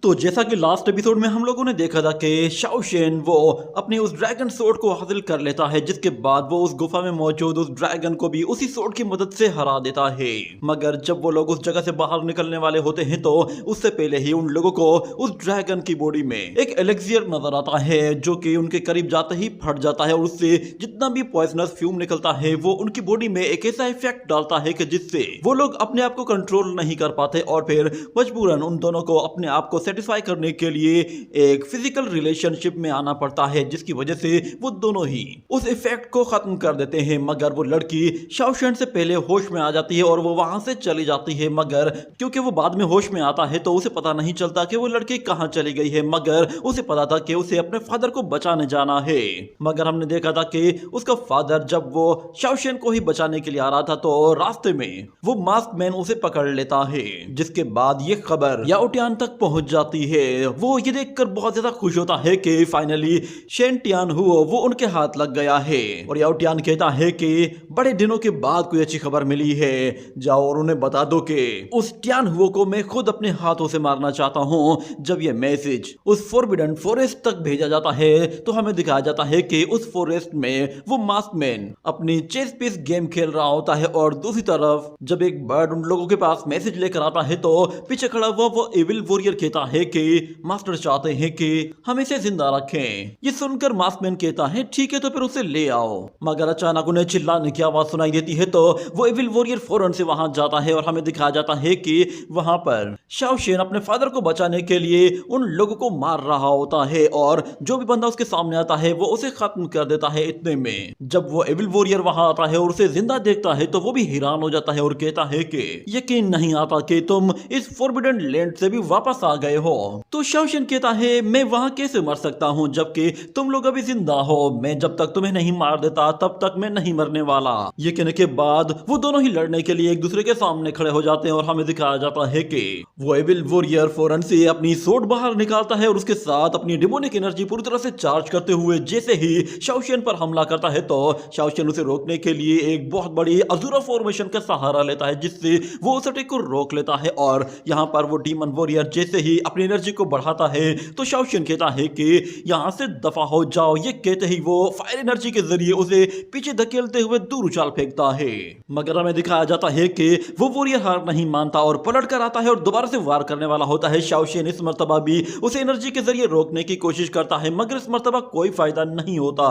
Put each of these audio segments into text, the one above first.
तो जैसा कि लास्ट एपिसोड में हम लोगों ने देखा था कि शाओ शेन वो अपनी उस ड्रैगन सोर्ड को हासिल कर लेता है, जिसके बाद वो उस गुफा में मौजूद उस ड्रैगन को भी उसी सोर्ड की मदद से हरा देता है। मगर जब वो लोग उस जगह से बाहर निकलने वाले होते हैं तो उससे पहले ही उन लोगों को उस ड्रैगन की बॉडी में एक एलेक्सियर नजर आता है, जो कि उनके करीब जाते ही फट जाता है और उससे जितना भी पॉइजनस फ्यूम निकलता है वो उनकी बॉडी में एक ऐसा इफेक्ट डालता है कि जिससे वो लोग अपने आप को कंट्रोल नहीं कर पाते और फिर मजबूरन उन दोनों को अपने आप को सेटिस्फाई करने के लिए एक फिजिकल रिलेशनशिप में आना पड़ता है, जिसकी वजह से वो दोनों ही उस इफेक्ट को खत्म कर देते हैं। मगर वो लड़की शाओ शेन से पहले होश में आ जाती है और वो वहां से चली जाती है, मगर क्योंकि वो बाद में होश में आता है तो उसे पता नहीं चलता कि वो लड़की कहां चली गई है। मगर उसे पता था कि उसे अपने फादर को बचाने जाना है। मगर हमने देखा था कि उसका फादर जब वो शाओ शेन को ही बचाने के लिए आ रहा था तो रास्ते में वो मास्क मैन उसे पकड़ लेता है, जिसके बाद ये खबर याओटियान तक पहुंच जाती है। वो ये देखकर बहुत ज्यादा खुश होता है कि फाइनली शेन टियान हुओ वो उनके हाथ लग गया है। और याओटियान कहता है कि बड़े दिनों के बाद कोई अच्छी खबर मिली है, जाओ और उन्हें बता दो कि उस टियान हुओ को मैं खुद अपने हाथों से मारना चाहता हूं। जब ये मैसेज उस फॉरबिडन फॉरेस्ट तक भेजा जाता है तो हमें दिखाया जाता है कि उस फॉरेस्ट में वो मास्क मैन अपनी चेस पीस गेम खेल रहा होता है और दूसरी तरफ जब एक बर्ड उन लोगों के पास मैसेज लेकर आता है तो पीछे खड़ा हुआ वो एविल वॉरियर कहता है कि मास्टर चाहते हैं कि हम इसे जिंदा रखें। ये सुनकर मास्कमैन कहता है ठीक है तो फिर उसे ले आओ। मगर अचानक उन्हें चिल्लाने की आवाज सुनाई देती है तो वो एविल वॉरियर फौरन से वहां जाता है और हमें दिखाया जाता है कि वहां पर शाओ शेन अपने फादर को बचाने के लिए उन लोगों को मार रहा होता है और जो भी बंदा उसके सामने आता है वो उसे खत्म कर देता है। इतने में जब वो एविल वॉरियर वहां आता है और उसे जिंदा देखता है तो वो भी हैरान हो जाता है और कहता है कि यकीन नहीं आता कि तुम इस फॉरबिडन लैंड से भी वापस आ गए हो। तो शाओ शेन कहता है मैं वहां कैसे मर सकता हूं जबकि तुम लोग अभी जिंदा हो, मैं जब तक तुम्हें नहीं मार देता तब तक मैं नहीं मरने वाला। ये कहने के बाद वो दोनों ही लड़ने के लिए एक दूसरे के सामने खड़े हो जाते हैं और हमें दिखाया जाता है कि वो एविल वॉरियर फौरन से अपनी सोर्ड बाहर निकालता है और उसके साथ अपनी डिमोनिक एनर्जी पूरी तरह से चार्ज करते हुए जैसे ही शाओ शेन पर हमला करता है तो शाओ शेन उसे रोकने के लिए एक बहुत बड़ी अज़ूरा फॉर्मेशन का सहारा लेता है, जिससे वो उस अटैक को रोक लेता है। और यहाँ पर वो डीमन वॉरियर जैसे ही अपनी एनर्जी को बढ़ाता है तो शाओ शेन कहता है कि यहाँ से दफा हो जाओ। ये कहते ही वो फायर एनर्जी के जरिए उसे पीछे धकेलते हुए दूर उछाल फेंकता है। मगर हमें दिखाया जाता है कि वो वॉरियर हार नहीं मानता और पलट कर आता है और दोबारा से वार करने वाला होता है। शाओ शेन इस मर्तबा भी उसे एनर्जी के जरिए रोकने की कोशिश करता है, मगर इस मर्तबा कोई फायदा नहीं होता।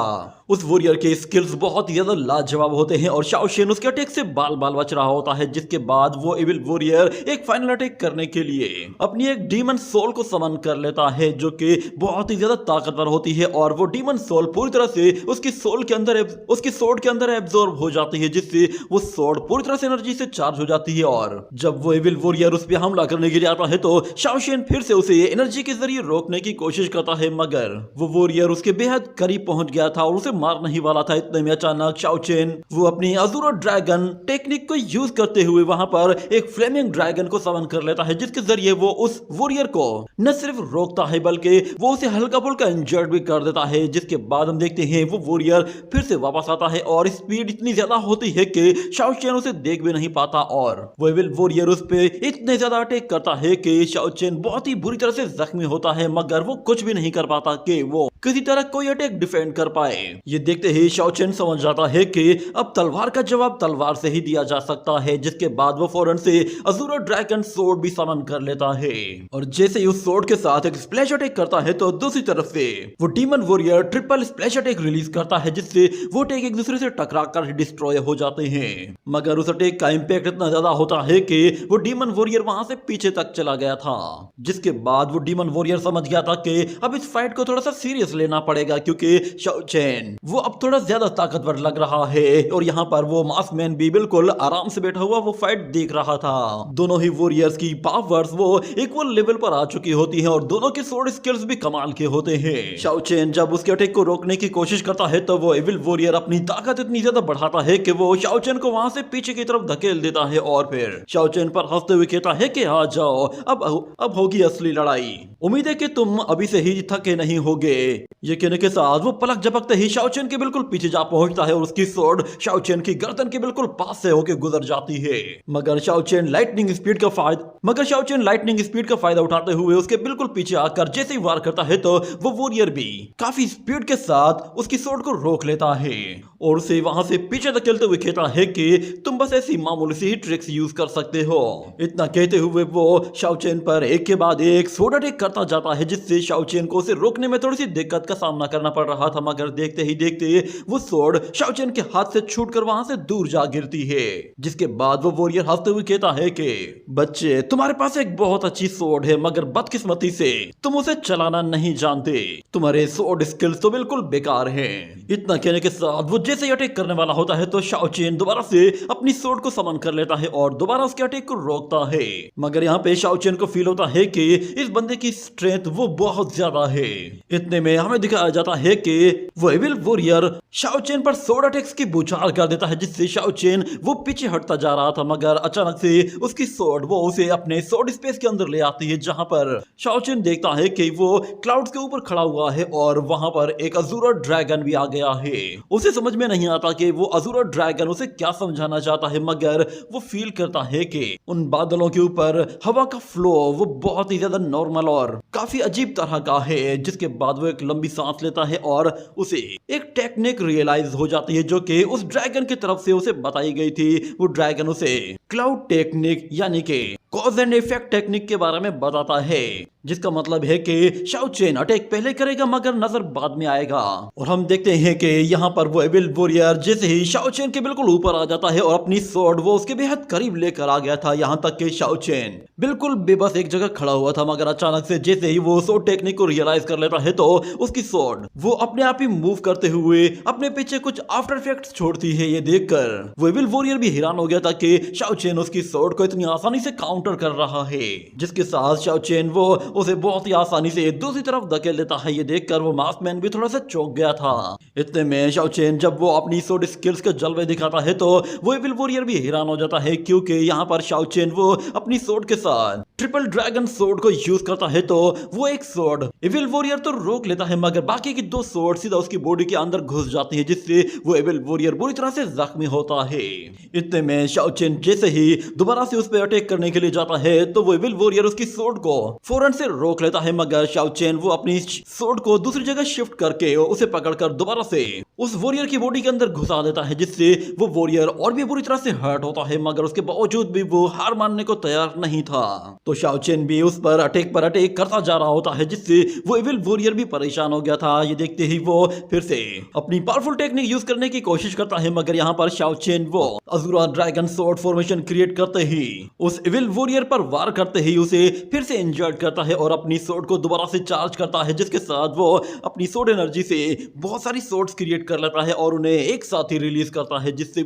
उस वॉरियर के स्किल्स बहुत ही ज्यादा लाजवाब होते हैं और शाओ शेन उसके अटैक से बाल बाल बच रहा होता है, जिसके बाद वो एविल वॉरियर एक फाइनल अटैक करने के लिए अपनी एक डीमन सोल को समन कर लेता है, जो कि बहुत ही ज्यादा ताकतवर होती है। और वो डीमन सोल पूरी तरह से उसकी सोल के अंदर उसकी सोर्ड के अंदर एब्जॉर्ब हो जाती है, जिससे वो सोर्ड पूरी तरह से एनर्जी से चार्ज हो जाती है। और जब वो एविल वॉरियर उस पर हमला करने के लिए आता है तो शाओ शेन फिर से उसे एनर्जी के जरिए रोकने की कोशिश करता है, मगर वो वॉरियर उसके बेहद करीब पहुंच गया था और उसे मार नहीं वाला था। इतने में अचानक शाओ शेन वो अपनी अज़ूरा ड्रैगन टेक्निक को यूज करते हुए वहां पर एक फ्लेमिंग ड्रैगन को समन कर लेता है, जिसके जरिए वो उस वॉरियर को न सिर्फ रोकता है बल्कि वो उसे हल्का फुल्का इंजर्ड भी कर देता है। जिसके बाद हम देखते हैं वो वॉरियर फिर से वापस आता है और स्पीड इतनी ज्यादा होती है कि शाओ शेन उसे देख भी नहीं पाता और वो एविल वॉरियर उस पे इतने ज्यादा अटैक करता है कि शाओ शेन बहुत ही बुरी तरह से जख्मी होता है, मगर वो कुछ भी नहीं कर पाता कि वो किसी तरह कोई अटैक डिफेंड कर पाए। ये देखते ही शाओ शेन समझ जाता है कि अब तलवार का जवाब तलवार से ही दिया जा सकता है, जिसके बाद वो फौरन से अज़ूरा ड्रैगन सोर्ड भी समन कर लेता है। और जैसे ही उस सोर्ड के साथ एक स्प्लैश अटैक करता है तो दूसरी तरफ से वो demon warrior triple splash attack release करता है, जिससे वो अटैक एक दूसरे से टकराकर डिस्ट्रॉय हो जाते हैं। मगर उस अटैक का इंपैक्ट इतना ज्यादा होता है कि वो डीमन वॉरियर वहां से पीछे तक चला गया था, जिसके बाद वो डीमन वॉरियर समझ गया था कि अब इस फाइट को थोड़ा सा सीरियस लेना पड़ेगा, क्योंकि शाओ शेन वो अब थोड़ा ज्यादा ताकतवर लग रहा है। और यहाँ पर वो मास्कमैन भी बिल्कुल आराम से बैठा हुआ वो फाइट देख रहा था। दोनों ही वॉरियर्स की पावर्स वो इक्वल लेवल पर आ चुकी होती हैं और दोनों के स्वॉर्ड स्किल्स भी कमाल के होते हैं। शाओ शेन जब उसके अटैक को रोकने की कोशिश करता है तो वो एविल वॉरियर अपनी ताकत इतनी ज्यादा बढ़ाता है कि वो शाओ शेन को वहां से पीछे की तरफ धकेल देता है और फिर शाओ शेन पर हंसते हुए कहता है कि आ जाओ, अब होगी असली लड़ाई। उम्मीद है कि तुम अभी से ही थके नहीं होगे। ये कहने के साथ वो पलक झपकते ही शाओ शेन के बिल्कुल पीछे जा पहुंचता है और उसकी स्वॉर्ड शाओ शेन की गर्दन के बिल्कुल पास से होकर गुजर जाती है। मगर शाओ शेन लाइटनिंग स्पीड का फायदा चमकाते हुए उसके बिल्कुल पीछे आकर जैसे ही वार करता है तो वो वॉरियर भी काफी स्पीड के साथ उसकी स्वॉर्ड को रोक लेता है और उसे वहां से पीछे धकेलते हुए कहता है कि तुम बस ऐसी मामूली सी ही ट्रिक्स यूज कर सकते हो। इतना कहते हुए वो शाओ चेन पर एक के बाद एक स्वॉर्ड अटैक करता जाता है, जिससे शाओ चेन को उसे रोकने में थोड़ी सी दिक्कत का सामना करना पड़ रहा था, मगर देखते ही देखते वो स्वॉर्ड शाओ चेन के हाथ से छूटकर वहां से दूर जा गिरती है। जिसके बाद वो वॉरियर हंसते हुए कहता है कि बच्चे, तुम्हारे पास एक बहुत अच्छी स्वॉर्ड है, मगर बदकिस्मती से तुम उसे चलाना नहीं जानते। तुम्हारे स्वॉर्ड स्किल्स तो बिल्कुल बेकार हैं। इतना कहने के साथ वो जैसे ही अटैक करने वाला होता है तो शाओ चेन दोबारा से अपनी स्वॉर्ड को समन कर लेता है और दोबारा उसके अटैक को रोकता है। मगर यहाँ पे शाओ चेन को फील होता है कि इस बंदे की स्ट्रेंथ वो बहुत ज्यादा है। इतने में हमें दिखाया जाता है कि वो एविल वॉरियर शाओ चेन पर स्वॉर्ड अटैक्स की बौछार कर देता है, जिससे शाओ चेन वो पीछे हटता जा रहा था, मगर अचानक से उसकी स्वॉर्ड वो उसे अपने स्वॉर्ड स्पेस के अंदर ले आती है, जहां पर शाओ चेन देखता है कि वो क्लाउड्स के ऊपर खड़ा हुआ है और वहां पर एक अज़ूरा ड्रैगन भी आ गया है। उसे समझ में नहीं आता कि वो अज़ूरा ड्रैगन उसे क्या समझाना चाहता है, मगर वो फील करता है कि उन बादलों के ऊपर हवा का फ्लो वो बहुत ही ज्यादा नॉर्मल और काफी अजीब तरह का है। जिसके बाद वो एक लंबी सांस लेता है और उसे एक टेक्निक रियलाइज हो जाती है जो कि उस ड्रैगन की तरफ से उसे बताई गई थी। वो ड्रैगन उसे क्लाउड टेक्निक यानी कि कॉज एंड इफेक्ट टेक्निक के बारे में बताता है, जिसका मतलब है कि शाओ चेन अटैक पहले करेगा मगर नजर बाद में आएगा। और हम देखते हैं कि यहाँ पर वो एविल वॉरियर जैसे ही शाओ चेन के बिल्कुल ऊपर आ जाता है और अपनी स्वॉर्ड वो उसके बेहद करीब लेकर आ गया था, यहाँ तक कि शाओ चेन बिल्कुल बेबस एक जगह खड़ा हुआ था, मगर अचानक से जैसे ही वो स्वॉर्ड टेक्निक को रियलाइज कर लेता है तो उसकी स्वॉर्ड वो अपने आप ही मूव करते हुए अपने पीछे कुछ आफ्टर इफेक्ट्स छोड़ती है। ये देखकर वो एविल वॉरियर भी हैरान हो गया था कि शाओ चेन उसकी स्वॉर्ड को इतनी आसानी से काउंटर कर रहा है, जिसके साथ शाओ चेन वो उसे बहुत ही आसानी से दूसरी तरफ धकेल देता है। ये देखकर वो मास्कमैन भी थोड़ा सा चौंक गया था। इतने में शाओ चेन जब वो अपनी स्वॉर्ड स्किल्स के जलवे दिखाता है तो वो एविल वॉरियर भी हैरान हो जाता है, क्योंकि यहाँ पर शाओ चेन वो अपनी स्वॉर्ड के साथ ट्रिपल ड्रैगन स्वॉर्ड को यूज करता है तो वो एक स्वॉर्ड एविल वॉरियर तो रोक लेता है, मगर बाकी की दो स्वॉर्ड सीधा उसकी बॉडी के अंदर घुस जाती है, जिससे वो एविल वॉरियर बुरी तरह से जख्मी होता है। इतने में शाओ चेन जैसे ही दोबारा से उस पर अटैक करने के लिए जाता है तो वो एविल वॉरियर उसकी स्वॉर्ड को फौरन से रोक लेता है, मगर शाओ चेन वो अपनी स्वॉर्ड को दूसरी जगह शिफ्ट करके उसे पकड़कर दोबारा से उस वॉरियर की बॉडी के अंदर घुसा देता है, जिससे वो वॉरियर और भी बुरी तरह से हर्ट होता है, मगर उसके बावजूद भी वो हार मानने को तैयार नहीं था। तो शाओ चेन भी उस पर अटैक करता जा रहा होता है, जिससे वो एविल वॉरियर भी परेशान हो गया था। ये देखते ही वो फिर से अपनी पावरफुल टेक्निक यूज करने की कोशिश करता है, मगर यहाँ पर शाओ चेन वो अज़ूरा ड्रैगन स्वॉर्ड फॉर्मेशन क्रिएट करते ही उस एविल वॉरियर पर वार करते ही उसे फिर से इंजर्ड करता है और अपनी स्वॉर्ड को दोबारा से चार्ज करता है, जिसके साथ वो अपनी स्वॉर्ड एनर्जी से बहुत सारी स्वॉर्ड्स क्रिएट कर लेता है और उन्हें एक साथ ही रिलीज करता है, जिससे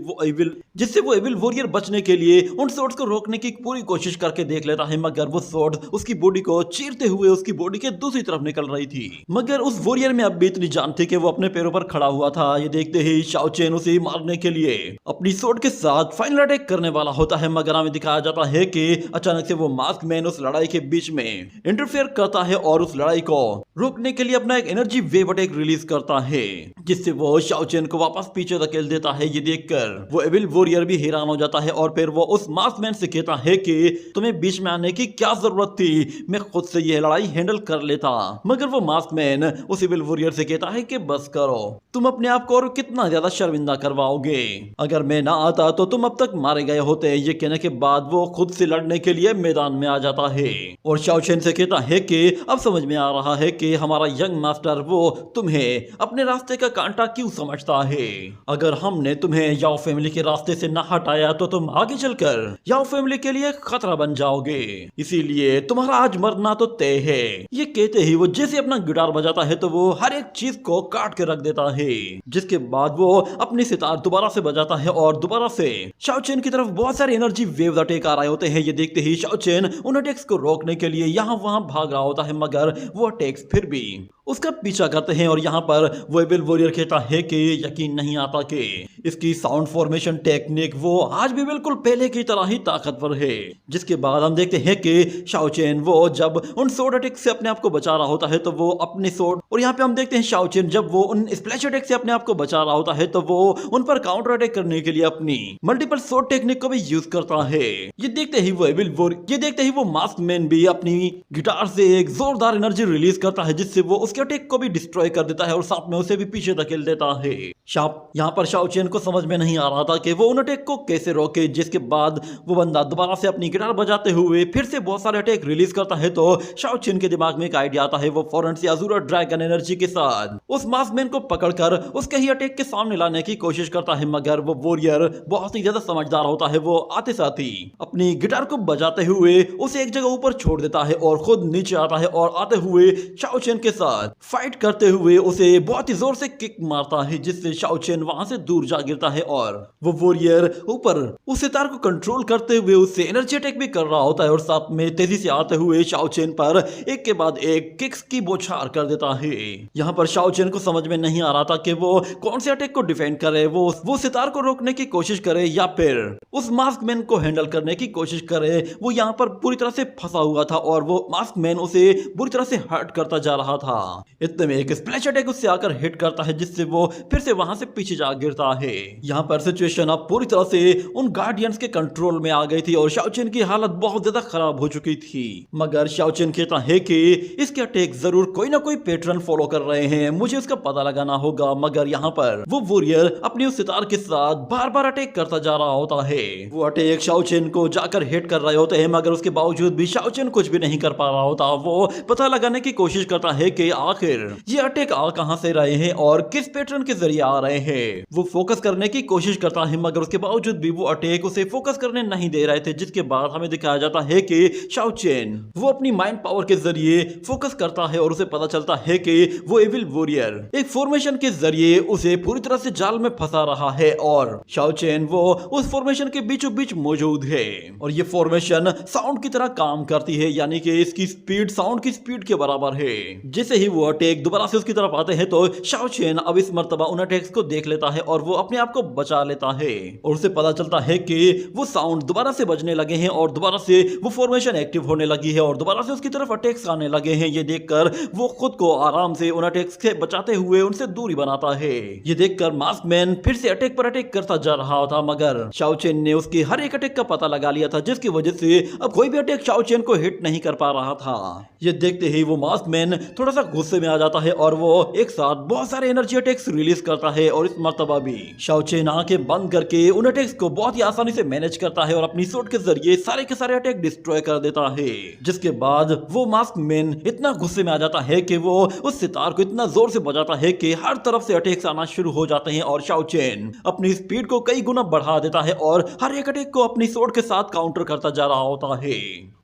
वो एविल वॉरियर बचने के लिए उन स्वॉर्ड्स को रोकने की पूरी कोशिश करके देख लेता है, मगर वो स्वॉर्ड उसकी बॉडी को चीरते हुए उसकी बॉडी के दूसरी तरफ निकल रही थी। मगर उस वॉरियर में अब भी इतनी जान थी कि वो अपने पैरों पर खड़ा हुआ था। ये देखते ही शाओ चेन उसे मारने के लिए अपनी स्वॉर्ड के साथ फाइनल अटैक करने वाला होता है, मगर हमें दिखाया जाता है कि अचानक से वो मास्क मैन उस लड़ाई के बीच में इंटरफेयर करता है और उस लड़ाई को रोकने के लिए अपना एक एनर्जी वेव अटैक रिलीज करता है, जिससे वो शाओ चेन को वापस पीछे धकेल देता है। ये देखकर वो एविल वॉरियर भी हैरान हो जाता है और फिर वो उस मास्कमैन से कहता है कि तुम्हें बीच में आने की क्या जरूरत थी, मैं खुद से ये लड़ाई हैंडल कर लेता। मगर वो मास्कमैन उस एविल वॉरियर से कहता है कि बस करो, तुम अपने आप को और कितना ज्यादा शर्मिंदा करवाओगे, अगर मैं ना आता तो तुम अब तक मारे गए होते। ये कहने के बाद वो खुद से लड़ने के लिए मैदान में आ जाता है और शाओ चेन से कहता है कि अब समझ में आ रहा है कि हमारा यंग मास्टर वो तुम्हें अपने रास्ते का कांटा क्यों समझता है। अगर हमने तुम्हें याओ फैमिली के रास्ते से ना हटाया तो तुम आगे चलकर याओ फैमिली के लिए खतरा बन जाओगे, इसीलिए तुम्हारा आज मरना तो तय है। ये कहते ही वो जैसे अपना गिटार बजाता है तो वो हर एक चीज को काट के रख देता है, जिसके बाद वो अपनी सितार दोबारा से बजाता है और दोबारा से शाओ चेन की तरफ बहुत सारे एनर्जी वेव्स अटैक आ रहे होते हैं। ये देखते ही शाओ चेन उन अटैक्स को रोकने के लिए यहाँ वहां भाग रहा होता है, मगर वो अटैक्स फिर भी उसका पीछा करते हैं और यहाँ पर वो एविल वॉरियर कहता है कि यकीन नहीं आता कि इसकी साउंड फॉर्मेशन टेक्निक वो आज भी बिल्कुल पहले की तरह ही ताकतवर है। जिसके बाद हम देखते हैं कि शाओ चेन वो जब उन सोर्ड अटैक से अपने आप को बचा रहा होता है तो वो अपनी सोर्ड, और यहाँ पे हम देखते हैं शाओ चेन जब वो उन स्प्लैश अटैक से अपने आप को बचा रहा होता है तो वो उन पर काउंटर अटैक करने के लिए अपनी मल्टीपल सोर्ड टेक्निक को भी यूज करता है। ये देखते ही वो मास्क मैन भी अपनी गिटार से एक जोरदार एनर्जी रिलीज करता है जिससे वो उसके अटैक को भी डिस्ट्रॉय कर देता है और साथ में उसे भी पीछे धकेल देता है। यहाँ पर शाओ चेन को समझ में नहीं आ रहा था कि वो उन अटैक को कैसे रोके। जिसके बाद वो बंदा दोबारा से अपनी गिटार बजाते हुए फिर से बहुत सारे अटैक रिलीज करता है तो शाओ चेन के दिमाग में एक आइडिया आता है। वो फौरन से अज़ूरा ड्रैगन एनर्जी के साथ उस मास्क मैन को पकड़कर उसके ही अटैक के सामने लाने की कोशिश करता है, मगर वो वॉरियर बहुत ही ज्यादा समझदार होता है। वो आते साथ ही अपनी गिटार को बजाते हुए उसे एक जगह ऊपर छोड़ देता है और खुद नीचे आता है और आते हुए शाओ चेन के साथ फाइट करते हुए उसे बहुत ही जोर से किक मारता है जिससे शाओ चेन वहां से दूर जा गिरता है और वो वॉरियर ऊपर उस सितार को कंट्रोल करते हुए उससे एनर्जी अटैक भी कर रहा होता है और साथ में तेजी से आते हुए शाओ चेन पर एक के बाद एक किक्स की बौछार कर देता है। यहाँ पर शाओ चेन को समझ में नहीं आ रहा था कि वो कौन से अटैक को डिफेंड करे, वो सितार को रोकने की कोशिश करे या फिर उस मास्क मैन को हैंडल करने की कोशिश करे। वो यहाँ पर पूरी तरह से फंसा हुआ था और वो मास्क मैन उसे बुरी तरह से हर्ट करता जा रहा था। इतने में एक स्प्लैश अटैक उससे आकर हिट करता है जिससे वो फिर से वहां से पीछे जा गिरता है। यहाँ पर सिचुएशन अब पूरी तरह से उन गार्डियंस के कंट्रोल में आ गई थी और शाओ चेन की हालत बहुत ज्यादा खराब हो चुकी थी। मगर शाओ चेन कहता है कि इसके अटैक जरूर कोई ना कोई पैटर्न फॉलो कर रहे हैं, मुझे उसका पता लगाना होगा। मगर यहाँ पर वो वॉरियर अपनी उस सितार के साथ बार बार अटैक करता जा रहा होता है। वो अटैक शाओ चेन को जाकर हिट कर रहे होते हैं मगर उसके बावजूद भी शाओ चेन कुछ भी नहीं कर पा रहा होता। वो पता लगाने की कोशिश करता है कि आखिर ये अटैक आ कहां से रहे हैं और किस पैटर्न के जरिए आ रहे हैं। वो फोकस करने की कोशिश करता है मगर उसके बावजूद भी वो अटैक उसे फोकस करने नहीं दे रहे थे। जिसके बाद हमें दिखाया जाता है कि शाओ चेन वो अपनी माइंड पावर के जरिए फोकस करता है और उसे पता चलता है कि वो एविल वॉरियर एक फॉर्मेशन के जरिए उसे पूरी तरह से जाल में फंसा रहा है और शाओ चेन वो उस फॉर्मेशन के बीचों बीच मौजूद है और ये फॉर्मेशन साउंड की तरह काम करती है, यानी कि इसकी स्पीड साउंड की स्पीड के बराबर है। जैसे ही वो अटैक दोबारा से उसकी तरफ आते हैं तो शाओ चेन अब इस मर्तबा उन अटैक्स को देख लेता है और वो अपने आप को बचा लेता है और उसे पता चलता है कि वो साउंड दोबारा से बजने लगे हैं और दोबारा से वो फॉर्मेशन एक्टिव होने लगी है और दोबारा से उसकी तरफ अटैक्स आने लगे हैं। ये देखकर वो खुद को आराम से उन अटैक्स से बचाते हुए उनसे दूरी बनाता है। ये देखकर मास्क मैन फिर से अटैक पर अटैक करता जा रहा था मगर शाओ चेन ने उसकी हर एक अटैक का पता लगा लिया था जिसकी वजह से अब कोई भी अटैक शाओ चेन को हिट नहीं कर पा रहा था। ये देखते ही वो मास्क मैन थोड़ा सा गुस्से में आ जाता है और वो एक साथ बहुत सारे एनर्जी अटैक्स रिलीज करता है और इस मर्तबा भी शाओ चेन आंखें बंद करके उन अटैक्स को बहुत ही आसानी से मैनेज करता है और अपनी सूट के जरिए सारे के सारे अटैक डिस्ट्रॉय कर देता है। जिसके बाद वो मास्क मैन इतना गुस्से में आ जाता है कि वो उस सितार को इतना जोर से बजाता है कि हर तरफ से अटैक्स आना शुरू हो जाते हैं और शाओ चेन अपनी स्पीड को कई गुना बढ़ा देता है और हर एक अटैक को अपनी स्वॉर्ड के साथ काउंटर करता जा रहा होता है।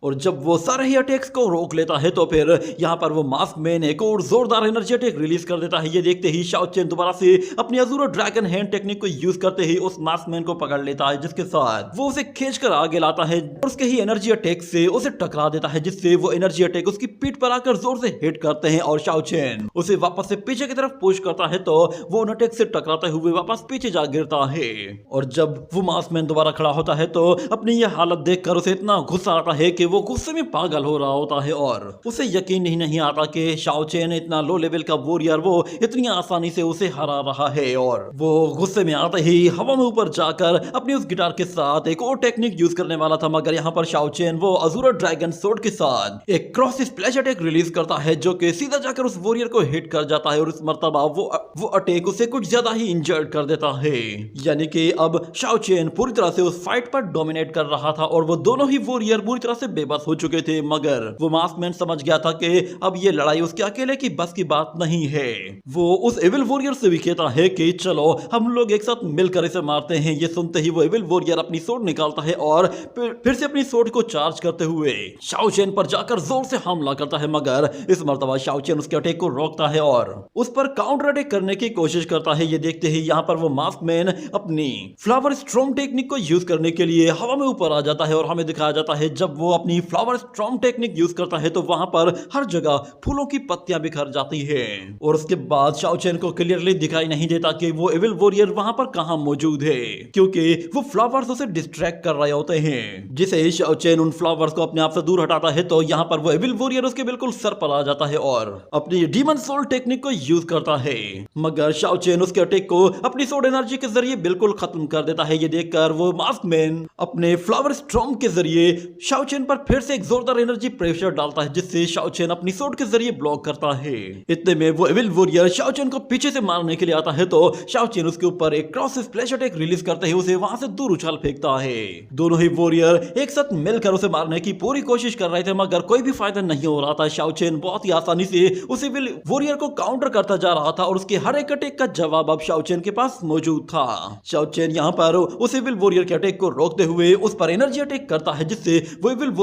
और जब वो सारे ही अटैक्स को रोक लेता है तो फिर यहाँ पर वो मास्क मैन एक और जोरदार एनर्जी अटैक रिलीज कर देता है। ये देखते ही शाओ चेन दोबारा से अपनी अज़ूरा ड्रैगन हैंड टेक्निक को यूज करते ही उस मास्क मैन को पकड़ लेता है जिसके साथ वो उसे खींचकर आगे लाता है और उसके ही एनर्जी अटैक से उसे टकरा देता है जिससे वो एनर्जी अटैक उसकी पीठ पर आकर जोर से हिट करते हैं और शाओ चेन उसे वापस से पीछे की तरफ पुश करता है तो वो उन अटैक से टकराते हुए वापस पीछे जा गिरता है। और जब वो मास्क मैन दोबारा खड़ा होता है तो अपनी ये हालत देखकर उसे इतना गुस्सा आता है कि वो गुस्से में पागल हो रहा होता है और उसे यकीन ही नहीं आता कि शाओ चेन इतना लो लेवल का वॉरियर वो इतनी आसानी से उसे हरा रहा है। और वो गुस्से में आते ही हवा में ऊपर जाकर अपनी उस गिटार के साथ एक और टेक्निक यूज करने वाला था मगर यहाँ पर शाओ चेन वो अज़ूरा ड्रैगन स्वॉर्ड के साथ एक क्रॉस स्प्लैश अटैक रिलीज करता है जो कि सीधा जाकर उस वॉरियर को हिट कर जाता है और इस मर्तबा वो अटैक उसे कुछ ज्यादा ही इंजर्ड कर देता है। यानी कि अब शाओ चेन पूरी तरह से उस फाइट पर डोमिनेट कर रहा था और वो दोनों ही वॉरियर पूरी तरह से बेबस हो चुके थे मगर वो मास्क मैन समझ गया था कि अब ये लड़ाई उसके अकेले की बस की बात नहीं है। वो उस एविल वॉरियर से भी कहता है कि चलो हम लोग एक साथ मिलकर इसे मारते हैं। ये सुनते ही वो एविल वॉरियर अपनी स्वॉर्ड निकालता है और फिर से अपनी स्वॉर्ड को चार्ज करते हुए शाओ चेन पर जाकर जोर से हमला करता है मगर इस मर्तबा शाओ चेन उसके अटैक को रोकता है और उस पर काउंटर अटैक करने की कोशिश करता है। ये देखते ही यहाँ पर वो मास्क मैन अपनी फ्लावर स्ट्रॉम टेक्निक को यूज करने के लिए हवा में ऊपर आ जाता है और हमें दिखाया जाता है जब वो अपनी फ्लावर स्ट्रॉम टेक्निक यूज करता है तो वहां पर हर जगह फूलों की पत्तियां शक्तियां बिखर जाती है और उसके बाद शाओ चेन को क्लियरली दिखाई नहीं देता कि वो एविल वॉरियर वहां पर कहां मौजूद है, क्योंकि वो फ्लावर्स उसे डिस्ट्रैक्ट कर रहे होते हैं। जिसे शाओ चेन उन फ्लावर्स को अपने आप से दूर हटाता है तो यहाँ पर वो एविल वॉरियर उसके बिल्कुल सर पर आ जाता है और अपनी डीमन सोल टेक्निक को यूज करता है, मगर शाओ चेन उसके अटैक को अपनी सोल एनर्जी के जरिए बिल्कुल खत्म कर देता है। ये देखकर वो मास्क मैन अपने फ्लावर स्टॉर्म के जरिए शाओ चेन पर फिर से एक जोरदार एनर्जी प्रेशर डालता है, जिससे शाओ चेन अपनी सोर्ड के जरिए ब्लॉक करता है। इतने में वो एविल वॉरियर शाओ चेन को पीछे से मारने के लिए आता है तो शाओ चेन उसके ऊपर एक क्रॉस स्प्लैश अटैक रिलीज करते हुए उसे वहां से दूर उछाल फेंकता है। दोनों ही वॉरियर एक साथ मिलकर उसे मारने की पूरी कोशिश कर रहे थे, मगर कोई भी फायदा नहीं हो रहा था। शाओ चेन बहुत ही आसानी से उस एविल वॉरियर को काउंटर करता जा रहा था और उसके हर एक अटैक का जवाब अब शाओ चेन के पास मौजूद था। शाओ चेन यहाँ पर उस एविल वॉरियर के अटैक को रोकते हुए उस पर एनर्जी अटैक करता है, जिससे वो एविल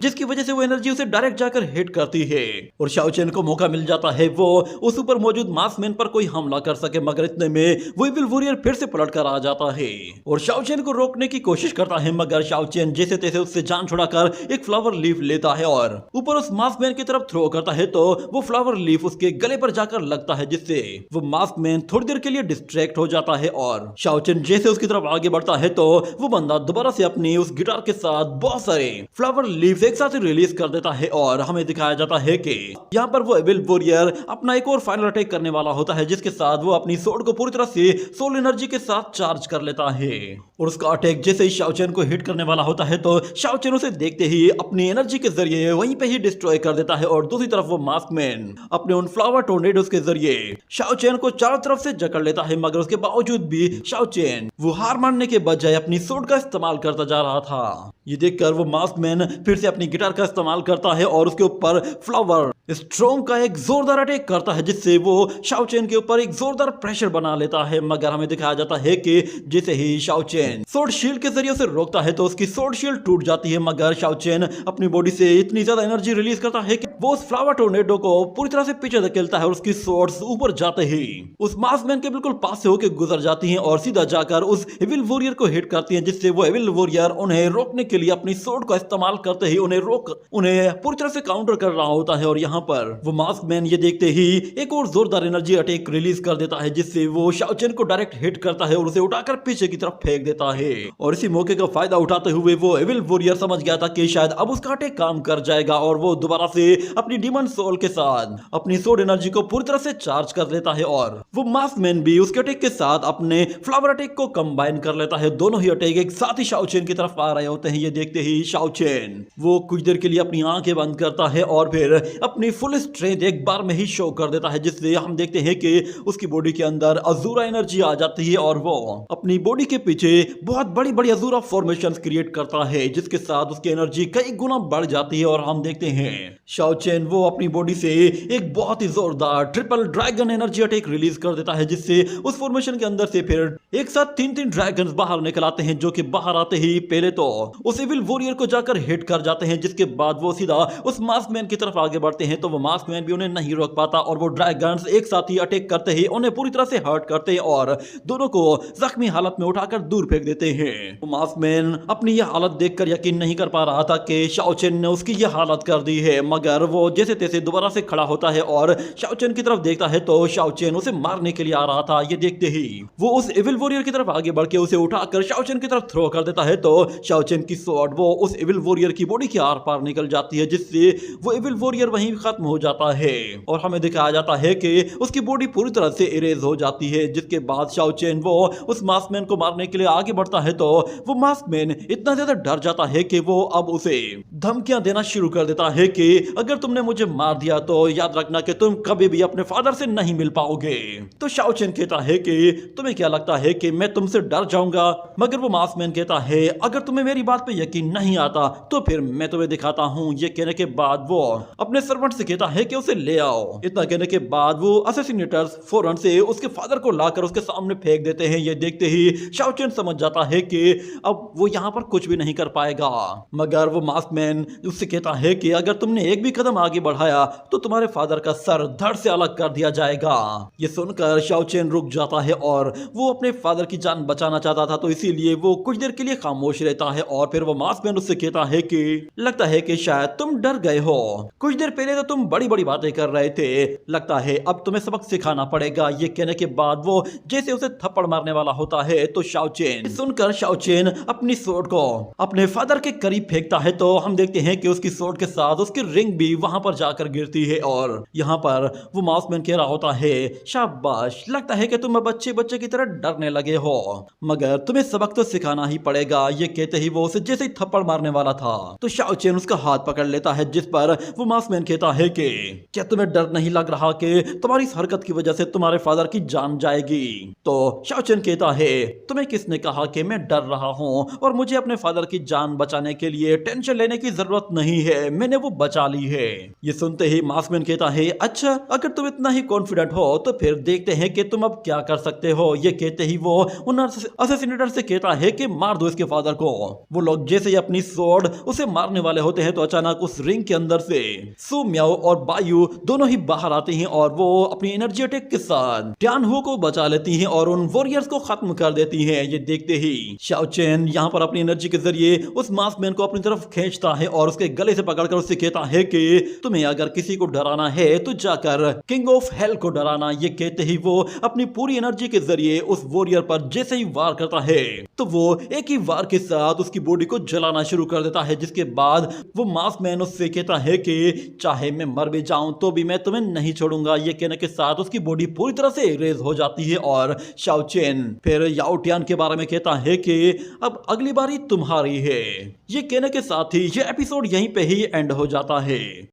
जिसकी वजह से वो एनर्जी उसे डायरेक्ट जाकर हिट करती है और शाओ चेन को मौका मिल जाता है वो उस ऊपर मौजूद मास्क मैन पर कोई हमला कर सके, मगर इतने में वो एविल वॉरियर फिर से पलट कर आ जाता है और शाओ चेन को रोकने की कोशिश करता है, मगर शाओ चेन जैसे तैसे उससे जान छुड़ाकर एक फ्लावर लीफ लेता है और ऊपर उस मास्क मैन की तरफ थ्रो करता है तो वो फ्लावर लीफ उसके गले पर जाकर लगता है, जिससे वो मास्क मैन थोड़ी देर के लिए डिस्ट्रैक्ट हो जाता है और शाओ चेन जैसे उसकी तरफ आगे बढ़ता है तो वो बंदा दोबारा से अपनी उस गिटार के साथ बहुत सारे फ्लावर लीव्स एक साथ रिलीज कर देता है और हमें दिखाया जाता है कि यहाँ पर वो एविल वॉरियर अपना एक और फाइनल अटैक करने वाला होता है, जिसके साथ वो अपनी सोर्ड को पूरी तरह से सोल एनर्जी के साथ चार्ज कर लेता है और उसका अटैक जैसे ही शाओ चेन को हिट करने वाला होता है तो शाओ चेन उसे देखते ही अपनी एनर्जी के जरिए वहीं पे ही डिस्ट्रॉय कर देता है और दूसरी तरफ वो मास्क मैन अपने उन फ्लावर टोर्नेडोस के जरिए शाओ चेन को चारों तरफ से जकड़ लेता है, मगर उसके बावजूद भी शाओ चेन वो हार मानने के बजाय अपनी सोर्ड का इस्तेमाल करता जा रहा था। ये देखकर वो मास्क मैन फिर से अपनी गिटार का इस्तेमाल करता है और उसके ऊपर फ्लावर स्ट्रॉम का एक जोरदार अटैक करता है, जिससे वो शाओ चेन के ऊपर एक जोरदार प्रेशर बना लेता है, मगर हमें दिखाया जाता है कि जैसे ही शाओ चेन सोर्ड शील्ड के जरिए उसे रोकता है तो उसकी सोर्ड शील्ड टूट जाती है, मगर शाओ चेन अपनी बॉडी से इतनी ज्यादा एनर्जी रिलीज करता है कि वो उस फ्लावर टोर्नेडो को पूरी तरह से पीछे धकेलता है और उसकी सोर्ड्स ऊपर जाते ही उस मास्क मैन के बिल्कुल पास से होकर गुजर जाती हैं और सीधा जाकर उस एविल वॉरियर को हिट करती हैं, जिससे वो एविल वॉरियर उन्हें रोकने के लिए अपनी सोर्ड का इस्तेमाल करते ही उन्हें पूरी तरह से काउंटर कर रहा होता है और यहाँ पर वो मास्क मैन ये देखते ही एक और जोरदार एनर्जी अटैक रिलीज कर देता है, जिससे वो शाओ चेन को डायरेक्ट हिट करता है और उसे उठाकर पीछे की तरफ फेंक देता है और इसी मौके का फायदा उठाते हुए वो एविल वॉरियर समझ गया था कि शायद अब उसका अटैक काम कर जाएगा और वो दोबारा से अपनी डीमन सोल के साथ अपनी सोल एनर्जी को पूरी तरह से चार्ज कर लेता है और वो मास्क मैन भी उसके अटैक के साथ अपने फ्लावर अटैक को कंबाइन कर लेता है। दोनों ही अटैक एक साथ ही शाओ चेन की तरफ आ रहे होते हैं। ये देखते ही शाओ चेन वो कुछ देर के लिए अपनी आंखें बंद करता है और फिर अपनी फुल स्ट्रेंथ एक बार में ही शो कर देता है, जिससे हम देखते हैं कि उसकी बॉडी के अंदर अजूरा एनर्जी आ जाती है और वो अपनी बॉडी के पीछे बहुत बड़ी बड़ी अजूरा फॉर्मेशंस क्रिएट करता है, जिसके साथ उसकी एनर्जी कई गुना बढ़ जाती है और हम देखते हैं शाओ चेन वो अपनी बॉडी से एक बहुत ही जोरदार triple dragon energy attack release कर देता है, जिससे उस फॉर्मेशन के अंदर से फिर एक साथ तीन ड्रैगन्स बाहर निकल आते हैं, जो कि बाहर आते ही पहले तो उस एविल वॉरियर को जाकर हिट कर जाते हैं, जिसके बाद वो सीधा उस मास्क मैन की तरफ आगे बढ़ते हैं तो वो मास्क मैन भी उन्हें नहीं रोक पाता और वो ड्रैगन्स एक साथ ही अटैक करते ही उन्हें पूरी तरह से हर्ट करते हैं और दोनों को जख्मी हालत में उठाकर दूर फेंक देते हैं। वो मास्क मैन अपनी यह हालत देखकर यकीन नहीं कर पा रहा था कि शाओ चेन ने उसकी यह हालत कर दी है, मगर वो जैसे तैसे दोबारा से खड़ा होता है और शाओ चेन की तरफ देखता है तो शाओ चेन उसे मारने के लिए आ रहा था। ये देखते ही वो उस एविल वॉरियर की तरफ आगे बढ़ के उसे उठाकर शाओ चेन की तरफ थ्रो कर देता है तो शाओ चेन की स्वॉर्ड वो उस एविल वॉरियर की बॉडी के आर पार निकल जाती है, जिससे वो एविल वॉरियर वहीं खत्म हो जाता है और हमें दिखाया जाता है कि उसकी बॉडी पूरी तरह से इरेज हो जाती है। जिसके बाद शाओ चेन वो उस मास्क मैन को मारने के लिए आगे बढ़ता है तो वो मास्क मैन इतना ज्यादा डर जाता है कि वो अब उसे धमकियां देना शुरू कर देता है कि अगर तुमने मुझे मार दिया तो याद रखना कि तुम कभी भी अपने फादर से नहीं मिल पाओगे। तो शाओ चेन कहता है कि तुम्हें क्या लगता है कि मैं तुमसे डर जाऊंगा? मगर वो मास्क मैन कहता है अगर तुम्हें मेरी बात पे यकीन नहीं आता तो फिर मैं तुम्हें दिखाता हूँ। ये कहने के बाद वो अपने सर्वेंट से कहता है कि उसे ले आओ। इतना कहने के बाद वो असैसिनेटर्स फौरन से उसके फादर को लाकर उसके सामने फेंक देते हैं। ये देखते ही शाओ चेन समझ जाता है कि अब वो यहाँ पर कुछ भी नहीं कर पाएगा, मगर वो मास्क मैन उससे कहता है कि अगर तुमने एक भी कदम आगे बढ़ाया तो तुम्हारे फादर का सर धड़ से अलग कर दिया जाएगा। ये सुनकर शाओ चेन रुक जाता है और वो अपने फादर की जान बचाना चाहता था तो इसीलिए वो कुछ देर के लिए खामोश रहता है और फिर वो मास्कमैन उससे कहता है कि लगता है कि शायद तुम डर गए हो, कुछ देर पहले तो तुम बड़ी बड़ी बातें कर रहे थे, लगता है अब तुम्हें सबक सिखाना पड़ेगा। ये कहने के बाद वो जैसे उसे थप्पड़ मारने वाला होता है तो शाओ चेन सुनकर शाओ चेन अपनी सोर्ड को अपने फादर के करीब फेंकता है तो हम देखते हैं कि उसकी सोर्ड के साथ उसकी रिंग भी वहां पर जाकर गिरती है और यहाँ पर वो मास्कमैन कह रहा होता है शाबाश, लगता है कि तुम अब बच्चे बच्चे की तरह डरने लगे हो, मगर तुम्हें सबक तो सिखाना ही पड़ेगा। ये कहते ही वो उसे जैसे ही थप्पड़ मारने वाला था तो शाओ चेन उसका हाथ पकड़ लेता है, जिस पर वो मास्कमैन कहता है कि क्या तुम्हें डर नहीं लग रहा कि तुम्हारी इस हरकत की वजह से तुम्हारे फादर की जान जाएगी। तो शाओ चेन कहता है तुम्हें किसने कहा कि मैं डर रहा हूं और मुझे अपने फादर की जान बचाने के लिए टेंशन लेने की जरूरत नहीं है, मैंने वो बचा ली है। ये सुनते ही मास्कमैन कहता है अच्छा, अगर तुम इतना ही कॉन्फिडेंट हो तो फिर देखते हैं कि तुम अब क्या कर सकते हो। ये कहते ही वो उन असैसिनेटर से कहता है कि मार दो इसके फादर को। वो लोग जैसे ही अपनी स्वॉर्ड उसे मारने वाले होते हैं तो अचानक उस रिंग के अंदर से सु म्याओ और बायू दोनों ही बाहर आते हैं और वो अपनी एनर्जी अटैक के साथ टियानहू को बचा लेती हैं और उन वॉरियर्स को खत्म कर देती हैं। ये देखते ही शाओ चेन यहाँ पर अपनी एनर्जी के जरिए उस मास्कमैन को अपनी तरफ खींचता है और उसके गले से पकड़कर उससे कहता है कि तुम्हें अगर किसी को डराना है तो जाकर किंग ऑफ हेल को डराना। ये कहते ही वो अपनी पूरी एनर्जी के जरिए उस वॉरियर पर जैसे ही वार करता है तो वो एक ही वार के साथ उसकी बॉडी को जलाना शुरू कर देता है, जिसके बाद वो मास्कमैन उससे कहता है कि चाहे मैं मर भी जाऊं तो भी मैं तुम्हें नहीं छोड़ूंगा। ये कहने के साथ उसकी बॉडी पूरी तरह से इरेज हो जाती है और शाओ चेन फिर याओ टियान के बारे में कहता है कि अब अगली बारी तुम्हारी है। ये कहने के साथ ही ये एपिसोड यहीं पे ही एंड हो जाता है।